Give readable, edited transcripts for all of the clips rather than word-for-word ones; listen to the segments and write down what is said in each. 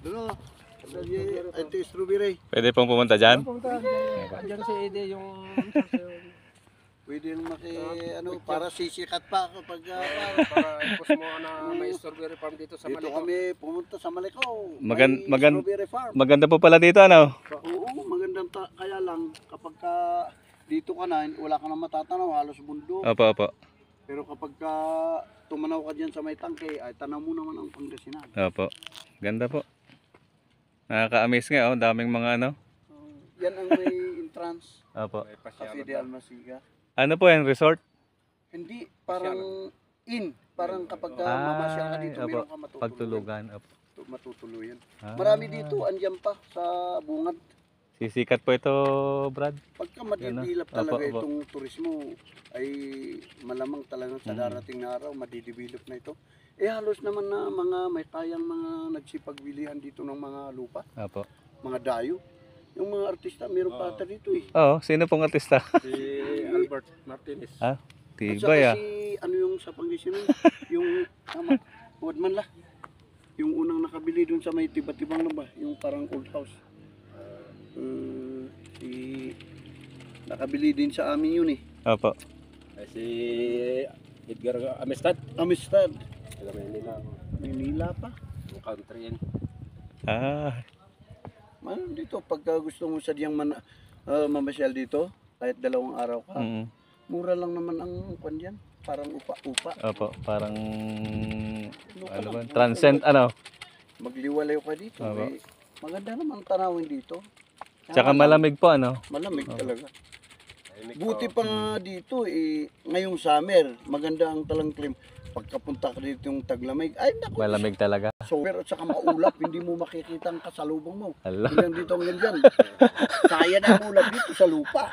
Doon o. Ito yung strawberry. Pwede pong pumunta dyan? Diyan si Ede yung... Pwede yung para sisikat pa kapag para ipos mo na may strawberry farm dito sa dito Maliko. kami pumunta sa Maliko. Maganda Strawberry farm. maganda po pala dito, ano? Oo, magandang kaya lang kapag dito ka na, wala ka na matatanaw, halos bundok. Opo, opo. Pero kapag tumanaw ka dyan sa may tangke, ay tanaw mo naman ang Pangasinan. Opo. Ganda po. Nakaka-amaze nga, oh. Daming mga ano. Yan ang may entrance. Opo. Cafe de Almasiga. Ano po yan? Resort? Hindi, parang parang kapag mamasyal ka dito, opo. meron ka matutuluyan. Pagtulugan. Opo. Matutuluyan. Ah. Marami dito, andyan pa sa bungad. Sisikat po ito, Brad. Pagka madidilap talaga Opo, opo. itong turismo, ay malamang talagang sa darating na araw, madidevelop na ito. Eh halos naman na mga may kayang mga nagsipagbilihan dito ng mga lupa, Opo. mga dayo. Yung mga artista, meron pa ata dito eh. Oo, sino pong artista? Si Albert Martinez. Ah, At tibay saka ah. yung sa Pangasinan, yung Wadman lah. Yung unang nakabili doon sa may tiba-tibang lamba, yung parang old house. Si nakabili din sa amin yun eh. Opo. Si Edgar Amistad. Amistad. Taga Manila. Manila pa. Yung country yan. Ah, Man, dito, pagka gusto mo sadyang mamasyal dito, kahit 2 araw ka, mura lang naman ang kwan dyan. Parang upa-upa. opo, parang ano ba? Transcend ano? Magliwalayo ka dito. Opo. Eh, maganda naman tanawin dito. Tsaka malamig po ano? Malamig talaga. Buti pa nga dito, ngayong summer, maganda ang talang clim. Pagkapunta ka dito yung taglamig, ay naku, Malamig talaga. sober at saka maulap, hindi mo makikita ang kasalubong mo. Hala. Hanggang dito hanggang dyan. Kaya na ang ulap dito sa lupa.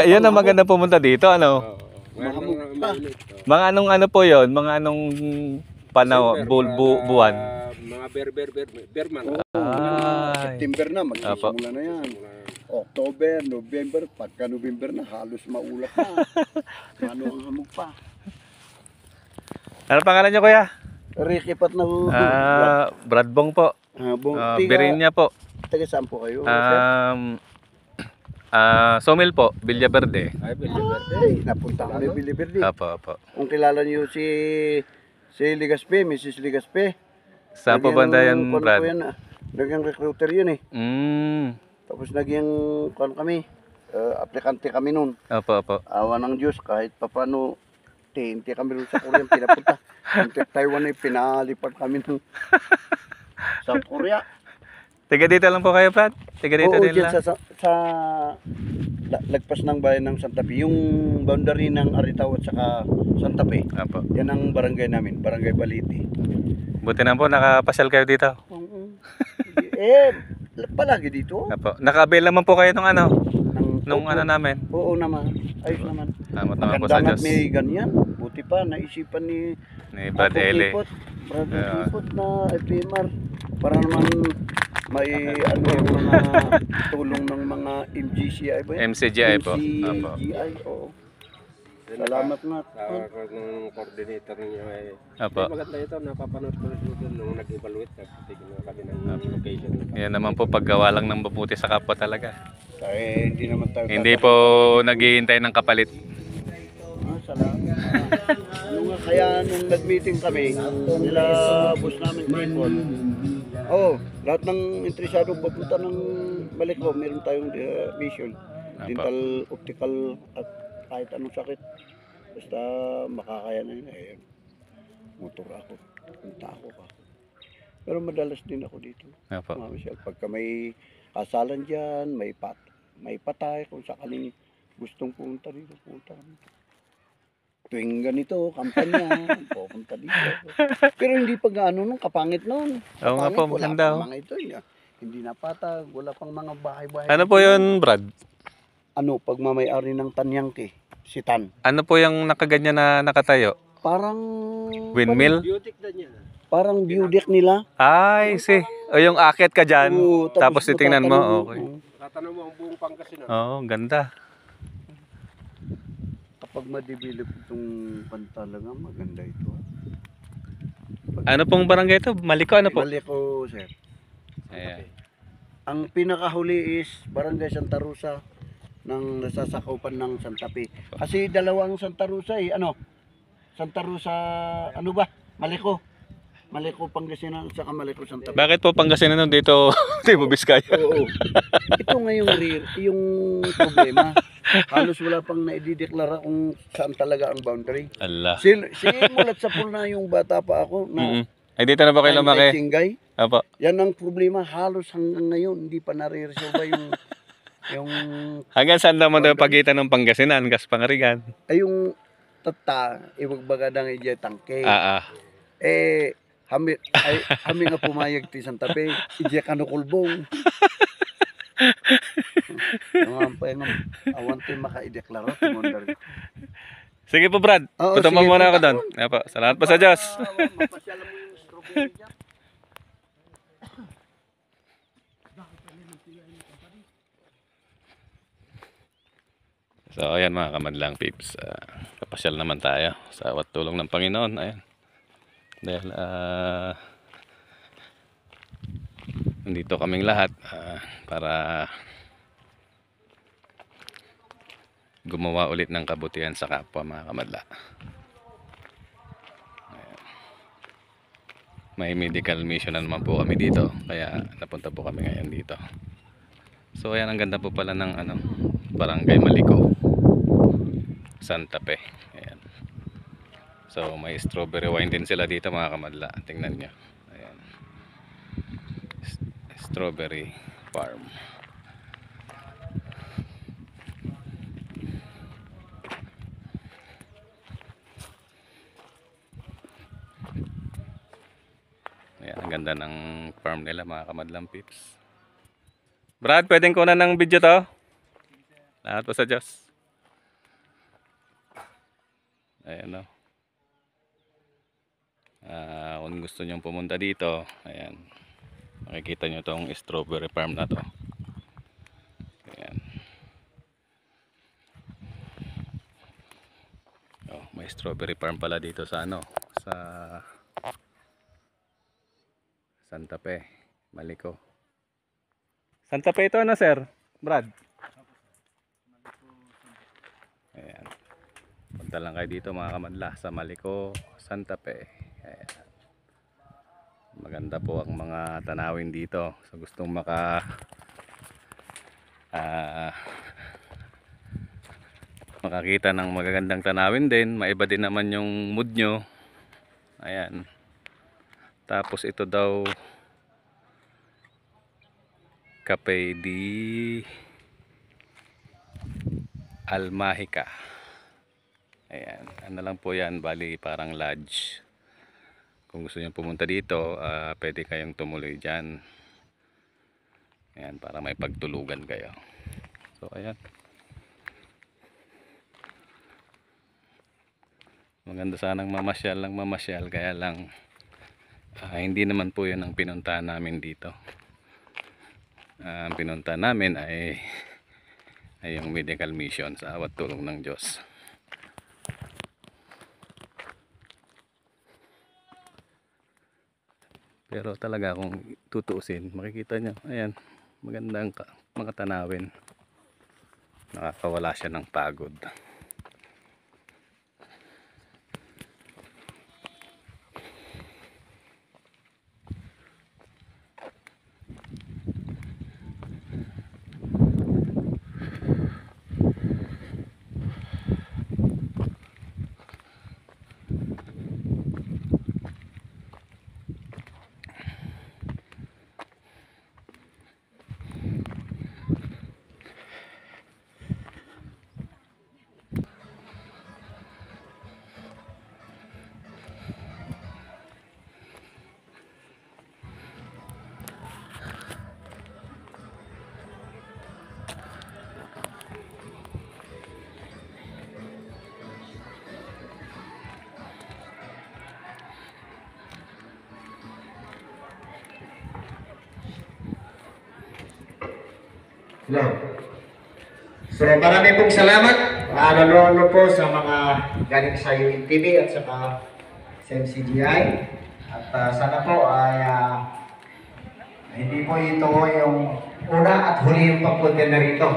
Yun ang maganda pumunta dito, ano? Mahamog pa. Mga anong ano po 'yon? Mga anong buwan? Mga berman. Ay. September na, magsisimula na yan. October, November, pagka November na, halos maulap na. Ano ang hamog pa. Ano pangalan niyo, kuya? Ricky Pat na po. Brad Bong po. Birinya po. Taga saan po kayo? Somil po, Villaverde. Ay, Villaverde. Ay, napunta kami Bilibirdi. Opo, opo. Kung kilala niyo si Ligaspe, Mrs. Ligaspe. Saan po banda yan, Brad? Naging recruiter yun eh. Tapos naging kami, aplikante kami noon. Opo, opo. Awa ng Diyos, kahit papano, hindi kami doon sa Korea pinapunta. Taiwan ay pinalipat kami ng South Korea. Tiga dito lang po kayo, Brad? Tiga dito Oo, din dyan lang? sa lagpas ng bayan ng Santa Fe. Yung boundary ng Aritaw at saka Santa Fe. Opo. Yan ang barangay namin, Barangay Baliti. Buti na po, nakapasyal kayo dito. Palagi dito. Opo. Naka-avail naman po kayo nung ano? Nung Opo. ano namin? Oo naman, ayos naman. Salamat naman po sa Maganda Diyos. may ganyan. Buti pa, naisipan ni Brad Ele. Brad Kipot na FMR para naman may yung mga tulong ng mga MGCI ba yan? MCGI po. Opo. MCGI, oo. Salamat nga. Ng coordinator niyo ay Opo. maganda ito, napapanood ko rin doon nung nag-evaluate kami ng location. Yan naman po, paggawa lang ng mabuti sa kapwa talaga. Kaya hindi naman tayo. Hindi po naghihintay ng kapalit. Salamat. Ano nga kaya nung nag-meeting kami, nila boss namin Clifford. Lahat ng interesado papunta ng Maliko, meron tayong vision. Dental, optical, at kahit anong sakit. Basta makakaya na yun. Motor ako, punta ako pa. Pero madalas din ako dito. Opo. Pagka may kasalan dyan, may patay, kung sakaling gustong punta dito, punta kami. Tuwing ganito, kampanya, pupunta dito. Pero hindi pa gaano nung kapangit noon. Oo nga po, maganda. Wala pang mga ito, hindi napatag, wala pang mga bahay-bahay. Ano po yun, Brad? Pagmamayari ng Tanyangke, si Tan. Ano po yung nakaganyan na nakatayo? Parang Windmill? Beautic na niya. Parang view deck nila. Ay, o yung akit ka dyan, Oo, tapos titingnan mo, okay. Tatanong mo ang buong Pangasinan. Oo, ganda. Kapag ma-develop itong pantalaga, maganda ito. Ano pong barangay ito? Maliko, ano po? Maliko, sir. Ayan. Ang pinakahuli is Barangay Santa Rosa ng nasasakupan ng Santa Fe. Kasi dalawang Santa Rosa eh, ano? Santa Rosa, ano ba? Maliko. Maliko Pangasinan sa Maliko Santa Fe. Bakit po Pangasinan dito? Tibo Biskaya. Oo. Ito nga yung problema. Halos wala pang naidideklara kung saan talaga ang boundary. Allah. Simulat sa pool na yung bata pa ako na Ay, dito na ba kayo lumaki? Singgay. Apo. Yan ang problema. Halos hanggang ngayon hindi pa nare-resolve yung Hanggang saan naman daw pagitan ng Pangasinan, Pangarigan? ay yung tata ibagbaga ng ije tangke. Eh hami nga pumayag ti Santa Fe, ije kanukulbong. Ang awan ti makaideklara ti mondar. Sige po, Brad. Oo, Tutuma sige, muna ako punta doon. Apo. Salamat po sa Diyos. Mapasyalan mo yung strawberry dyan. So, ayan mga kamadlang peeps. Kapasyal naman tayo sa awat tulong ng Panginoon. Ayan. Dahil, nandito kaming lahat para gumawa ulit ng kabutihan sa kapwa mga kamadla. Ayan. May medical mission na naman po kami dito. Kaya napunta po kami ngayon dito. So, ayan, ang ganda po pala ng Barangay Maliko, Santa Fe. Ayan. So may strawberry wine din sila dito mga kamadla. Tingnan nyo. Ayan. Strawberry farm. Ayan, ang ganda ng farm nila mga kamadlang peeps. Brad, pwedeng kunan ng video to? Lahat po sa Diyos. Ayan o. Kung gusto nyong pumunta dito, ayan, makikita nyo tong strawberry farm na to. Ayan. Oh, may strawberry farm pala dito sa sa Santa Fe, Maliko. Santa Fe ito sir? Brad? Ayan. Punta lang kayo dito mga kamadla sa Maliko, Santa Fe. Ayan. Maganda po ang mga tanawin dito. So gustong makakita ng magagandang tanawin din. Maiba din naman yung mood nyo. Ayan. Tapos ito daw Cafe di Almahica. Ayan, ano lang po yan, bali parang lodge. Kung gusto nyo pumunta dito, pwede kayong tumuloy dyan. Ayan, para may pagtulugan kayo. So ayan, maganda sanang mamasyal lang mamasyal, kaya lang hindi naman po yun ang pinuntahan namin dito. Ang pinuntahan namin ay yung medical mission sa awat tulong ng Diyos. Pero talaga kung tutuusin, makikita nyo, ayan, magandang mga tanawin. Nakakawala siya ng pagod. No. So marami pong salamat ano po sa mga galing sa UNTV at saka sa MCGI. At sana po ay hindi po ito yung una at huli yung pagpunta na rito.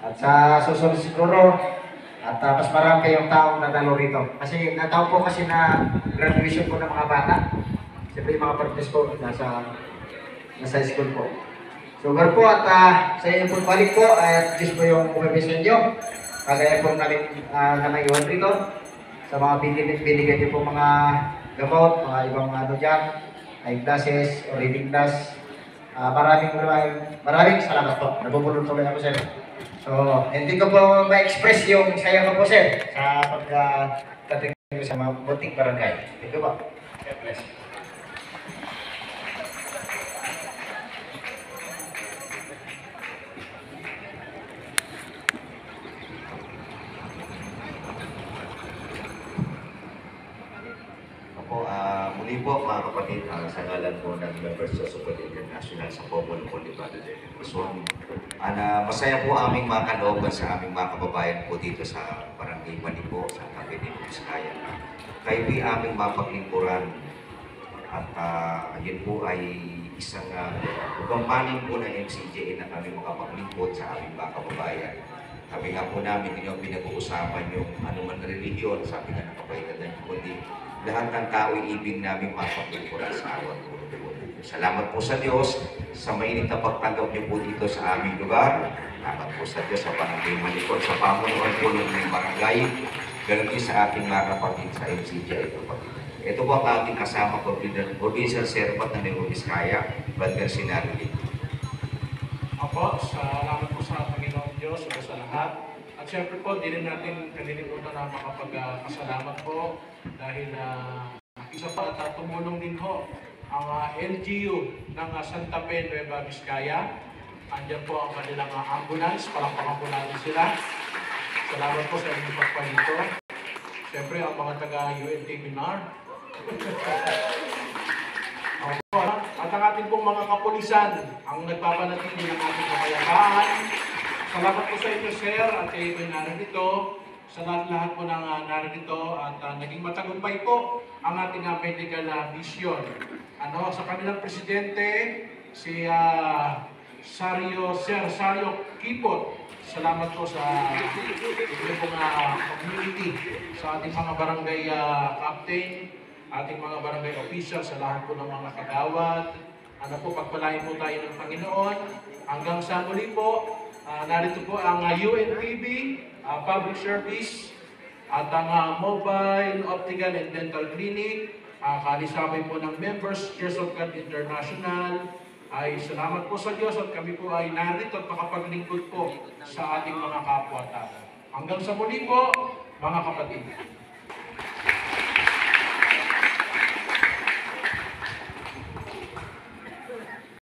At sa susunod siguro, at mas marami kayong taong nadalo rito. Kasi nataon po kasi na graduation po ng mga bata. Siyempre yung mga partners po nasa school po. So po at sa inyo po balik po at Diyos po yung umibis ninyo. Kagaya po naiwan rito sa mga binigyan niyo po mga gamot, mga ibang ano dyan, eye glasses or reading glass. Maraming salamat po. Nabubulong tuloy ako, sir. So, hindi ko po ma-express yung saya ko po, sir, sa pagdating sa mga buting barangay. Thank you po. God bless. Ako, muli po mga kapatid, sa ngalan po ng members sa Super International sa Pomol po ni Brother David Quezon. Masaya po aming mga kalooban sa aming mga kababayan po dito sa Barangay Manipo, sa Tabi ni Vizcaya. Kayo po aming mapaglingkuran at yun po ay isang ugampanin po ng MCJA na kami makapaglingkod sa aming mga kababayan. Sabi nga po namin, hindi pinag-uusapan yung anuman na relihiyon, sabi nga ng kapalitan ng kundi lahat ng tao ibig namin mapaglingkuran sa awat po. Salamat po sa Diyos sa mainit na pagtanggap niyo po dito sa aming lugar. Salamat po sa Diyos sa Barangay Malikot, sa pamunuan po ng barangay, ganun din sa ating mga kapatid sa MCJA. Ito po ang ating kasama Provincial Servat ng Nueva Vizcaya, Brother Sinarili. Ako, salamat po sa Panginoon Diyos sa lahat. At syempre po, di rin natin kalilimutan na makapagpasalamat po dahil isa pa at tumulong din ho ang LGU ng Santa Fe, Nueva Vizcaya. Andiyan po ang kanilang ambulance, palakpakan po natin sila. Salamat po sa inyong pagpalito. Syempre ang mga taga-UNT Minar. At ang ating pong mga kapulisan, ang nagpapanatili ng ating kapayapaan. Salamat po sa inyo, sir, at kayo ay narito. Sa lahat po ng narito at naging matagumpay po ang ating medical mission. Sa kanilang presidente, si Sir Sario Kipot. Salamat po sa inyong pong community, sa ating mga barangay captain, ating mga barangay official, sa lahat po ng mga kagawad. Pagpalain po tayo ng Panginoon. Hanggang sa muli po, narito po ang UNTV, public service, at ang mobile, optical and dental clinic, kalisabay po ng members, Church of God International. Ay salamat po sa Diyos at kami po ay narito at makapaglingkod po sa ating mga kapwa-tao. Hanggang sa muli po, mga kapatid.